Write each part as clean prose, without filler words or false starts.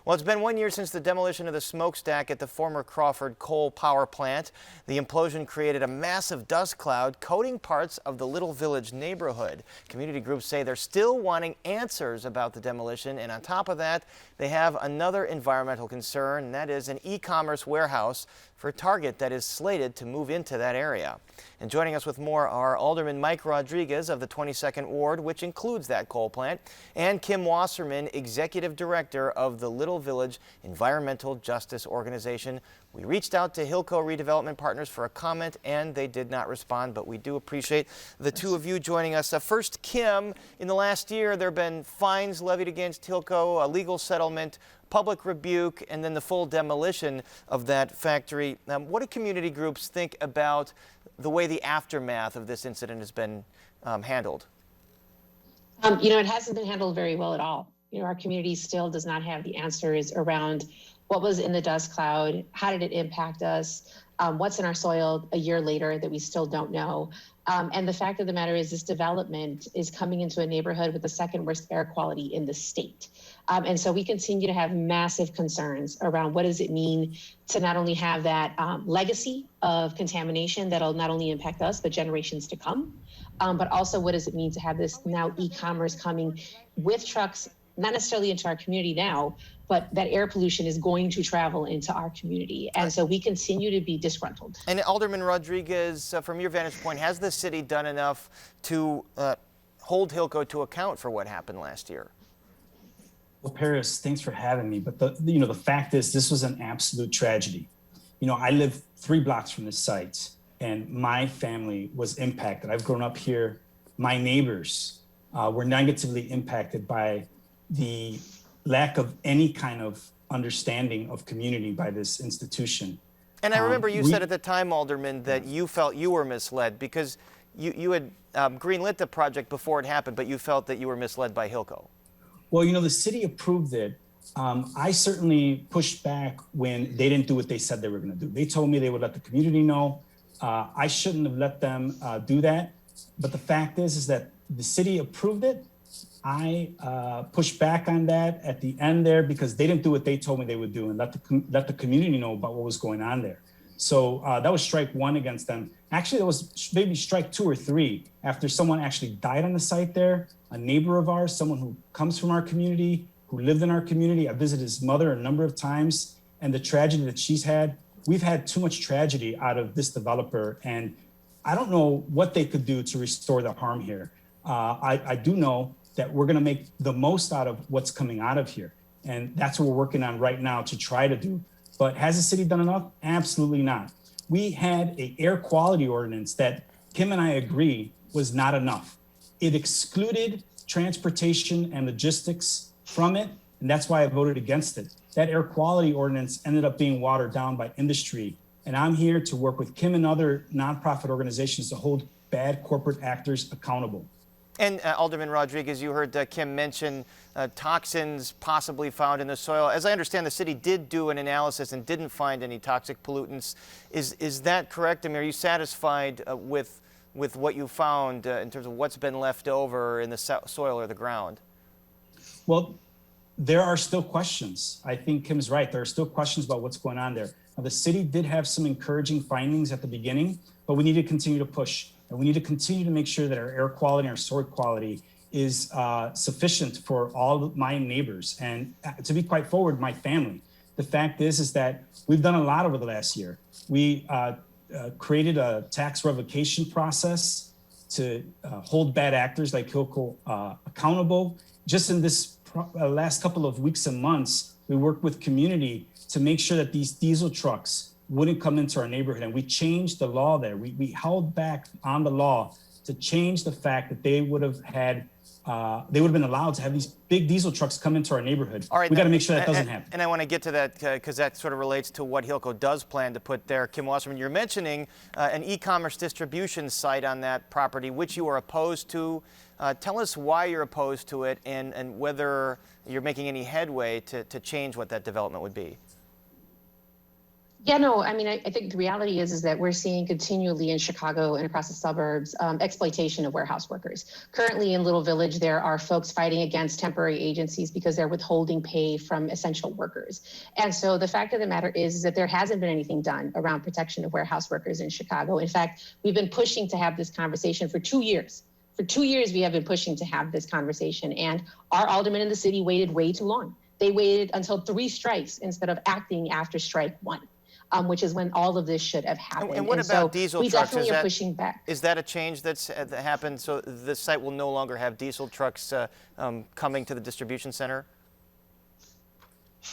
Well, it's been 1 year since the demolition of the smokestack at the former Crawford coal power plant. The implosion created a massive dust cloud coating parts of the Little Village neighborhood. Community groups say they're still wanting answers about the demolition, and on top of that, they have another environmental concern, and that is an e-commerce warehouse for Target that is slated to move into that area. And joining us with more are Alderman Mike Rodriguez of the 22nd Ward, which includes that coal plant, and Kim Wasserman, Executive Director of the Little Village Environmental Justice Organization. We reached out to Hilco Redevelopment Partners for a comment, and they did not respond, but we do appreciate the two of you joining us. First, Kim, in the last year, there have been fines levied against Hilco, a legal settlement, public rebuke, and then the full demolition of that factory. What do community groups think about the way the aftermath of this incident has been handled? It hasn't been handled very well at all. Our community still does not have the answers around what was in the dust cloud, how did it impact us, what's in our soil a year later that we still don't know. And the fact of the matter is this development is coming into a neighborhood with the second worst air quality in the state. And so we continue to have massive concerns around what does it mean to not only have that legacy of contamination that'll not only impact us, but generations to come, but also what does it mean to have this now e-commerce coming with trucks, not necessarily into our community now, but that air pollution is going to travel into our community. And so we continue to be disgruntled. And Alderman Rodriguez, from your vantage point, has the city done enough to hold Hilco to account for what happened last year? Well, Paris, thanks for having me. But the fact is, this was an absolute tragedy. I live 3 blocks from this site, and my family was impacted. I've grown up here. My neighbors were negatively impacted by the lack of any kind of understanding of community by this institution. And I remember you said at the time, Alderman, that you felt you were misled because you had greenlit the project before it happened, but you felt that you were misled by Hilco. Well, the city approved it. I certainly pushed back when they didn't do what they said they were going to do. They told me they would let the community know. I shouldn't have let them do that. But the fact is that the city approved it. I pushed back on that at the end there because they didn't do what they told me they would do and let the community know about what was going on there. So that was strike 1 against them. Actually, that was maybe strike 2 or 3 after someone actually died on the site there, a neighbor of ours, someone who comes from our community, who lived in our community. I visited his mother a number of times, and the tragedy that she's had. We've had too much tragedy out of this developer, and I don't know what they could do to restore the harm here. I do know that we're going to make the most out of what's coming out of here. And that's what we're working on right now to try to do. But has the city done enough? Absolutely not. We had an air quality ordinance that Kim and I agree was not enough. It excluded transportation and logistics from it, and that's why I voted against it. That air quality ordinance ended up being watered down by industry. And I'm here to work with Kim and other nonprofit organizations to hold bad corporate actors accountable. And Alderman Rodriguez, you heard Kim mention toxins possibly found in the soil. As I understand, the city did do an analysis and didn't find any toxic pollutants. Is that correct? I mean, are you satisfied with what you found in terms of what's been left over in the soil or the ground? Well, there are still questions. I think Kim's right. There are still questions about what's going on there. Now, the city did have some encouraging findings at the beginning, but we need to continue to push. And we need to continue to make sure that our air quality and our soil quality is sufficient for all of my neighbors. And to be quite forward, my family. The fact is that we've done a lot over the last year. We created a tax revocation process to hold bad actors like Hilco accountable. Just in this last couple of weeks and months, we worked with community to make sure that these diesel trucks wouldn't come into our neighborhood. And we changed the law there. We held back on the law to change the fact that they would have been allowed to have these big diesel trucks come into our neighborhood. All right, we got to make sure that doesn't happen. And I want to get to that because that sort of relates to what Hilco does plan to put there. Kim Wasserman, you're mentioning an e-commerce distribution site on that property, which you are opposed to. Tell us why you're opposed to it and whether you're making any headway to change what that development would be. Yeah, no, I mean, I think the reality is that we're seeing continually in Chicago and across the suburbs exploitation of warehouse workers. Currently in Little Village, there are folks fighting against temporary agencies because they're withholding pay from essential workers. And so the fact of the matter is that there hasn't been anything done around protection of warehouse workers in Chicago. In fact, we've been pushing to have this conversation for 2 years. For 2 years, we have been pushing to have this conversation, and our aldermen in the city waited way too long. They waited until 3 strikes instead of acting after strike 1. Which is when all of this should have happened. And what about diesel we trucks? definitely are pushing back. Is that a change that happened? So the site will no longer have diesel trucks coming to the distribution center?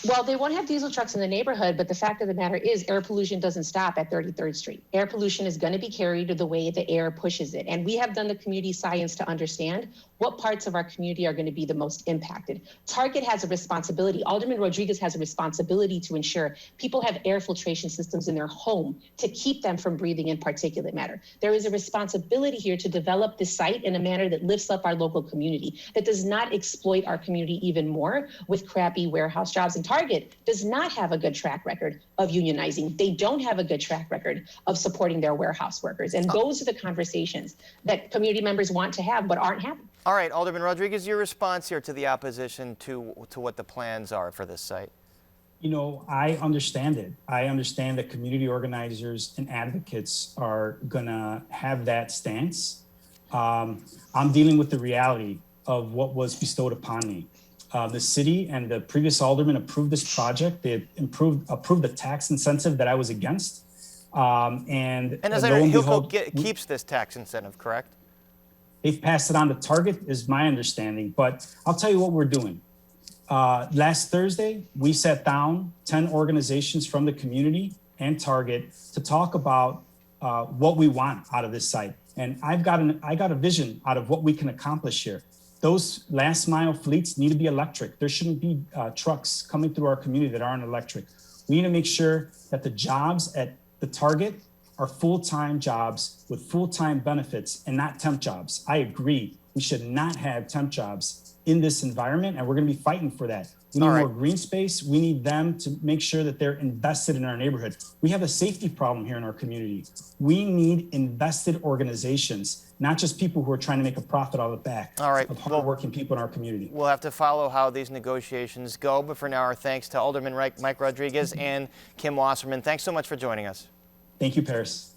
Well, they won't have diesel trucks in the neighborhood, but the fact of the matter is air pollution doesn't stop at 33rd Street. Air pollution is going to be carried the way the air pushes it. And we have done the community science to understand what parts of our community are going to be the most impacted. Target has a responsibility. Alderman Rodriguez has a responsibility to ensure people have air filtration systems in their home to keep them from breathing in particulate matter. There is a responsibility here to develop the site in a manner that lifts up our local community, that does not exploit our community even more with crappy warehouse jobs. And Target does not have a good track record of unionizing. They don't have a good track record of supporting their warehouse workers. And those are the conversations that community members want to have but aren't having. All right, Alderman Rodriguez, your response here to the opposition to what the plans are for this site. You know, I understand it. I understand that community organizers and advocates are gonna have that stance. I'm dealing with the reality of what was bestowed upon me. The city and the previous alderman approved this project. They approved the tax incentive that I was against. And as I lo know, and Hilco behold, keeps this tax incentive, correct? they've passed it on to Target, is my understanding. But I'll tell you what we're doing. Last Thursday, we sat down 10 organizations from the community and Target to talk about what we want out of this site. And I got a vision out of what we can accomplish here. Those last mile fleets need to be electric. There shouldn't be trucks coming through our community that aren't electric. We need to make sure that the jobs at the Target are full-time jobs with full-time benefits and not temp jobs. I agree. We should not have temp jobs in this environment, and we're going to be fighting for that. We need more green space. We need them to make sure that they're invested in our neighborhood. We have a safety problem here in our community. We need invested organizations, not just people who are trying to make a profit out of the back of hardworking people in our community. We'll have to follow how these negotiations go, but for now, our thanks to Alderman Mike Rodriguez and Kim Wasserman. Thanks so much for joining us. Thank you, Paris.